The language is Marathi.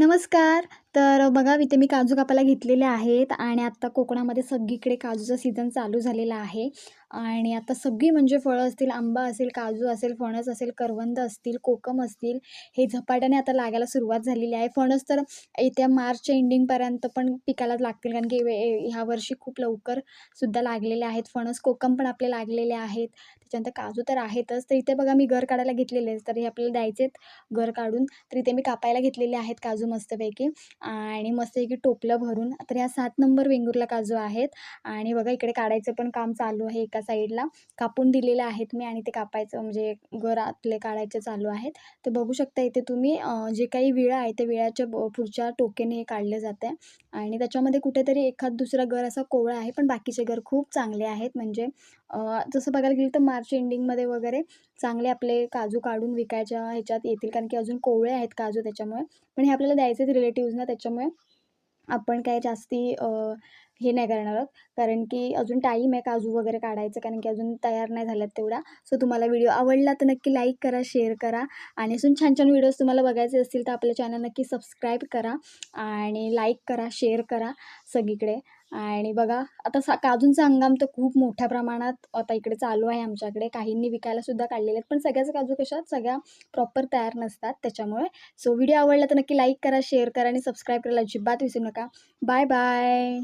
नमस्कार. तर बघा इथे मी काजू कापायला घेतलेले आहेत आणि आत्ता कोकणामध्ये सगळीकडे काजूचा सीझन चालू झालेला आहे आणि आता सगळी म्हणजे फळं असतील, आंबा असेल, काजू असेल, फणस असेल, करवंद असतील, कोकम असतील, हे झपाट्याने आता लागायला सुरुवात झालेली आहे. फणस तर येत्या मार्चच्या एंडिंगपर्यंत पण पिकाला लागतील कारण की ह्या वर्षी खूप लवकर सुद्धा लागलेले आहेत फणस. कोकम पण आपले लागलेले आहेत. त्याच्यानंतर काजू तर आहेतच. तर इथे बघा मी घर काढायला घेतलेले आहेत. तर हे आपल्याला द्यायचे घर काढून. तर इथे मी कापायला घेतलेले आहेत काजू मस्तपैकी आणि मस्तपैकी टोपलं भरून. तर ह्या 7 नंबर वेंगुर्ला काजू आहेत आणि बघा इकडे काढायचं पण काम चालू आहे एका साईडला. कापून दिलेले आहेत मी आणि ते कापायचं म्हणजे आतले काढायचे चालू आहेत. तर बघू शकता इथे तुम्ही जे काही विळा आहे त्या विळ्याच्या पुढच्या टोकेने हे काढले जाते आणि त्याच्यामध्ये कुठेतरी एखाद दुसरा गर असा कोवळा आहे, पण बाकीचे गर खूप चांगले आहेत. म्हणजे जसं बघायला गेलं तर मार्च एंडिंगमध्ये वगैरे चांगले आपले काजू काढून विकायच्या ह्याच्यात येतील कारण की अजून कोवळे आहेत काजू त्याच्यामुळे. पण हे आपल्याला द्यायचे आहेत रिलेटिव्हजना त्याच्यामुळे आपण काय जास्ती हे नाही करणार आहोत. कारण की अजून टाईम आहे काजू वगैरे काढायचं कारण की अजून तयार नाही झाल्यात तेवढ्या. सो तुम्हाला व्हिडिओ आवडला तर नक्की लाईक करा, शेअर करा आणि अजून छान-छान व्हिडिओज तुम्हाला बघायचे असतील तर आपल्या चॅनल नक्की सबस्क्राईब करा आणि लाईक करा, शेअर करा सगळीकडे. आणि बघा आता काजूंचा हंगाम तर खूप मोठ्या प्रमाणात आता इकडे चालू आहे आमच्याकडे. काहींनी विकायला सुद्धा काढलेले आहेत. पण सगळ्याच काजू कशा सगळ्या प्रॉपर तयार नसतात त्याच्यामुळे. सो व्हिडिओ आवडला तर नक्की लाईक करा, शेअर करा आणि सबस्क्राईब करायला अजिबात विसरू नका. Bye bye.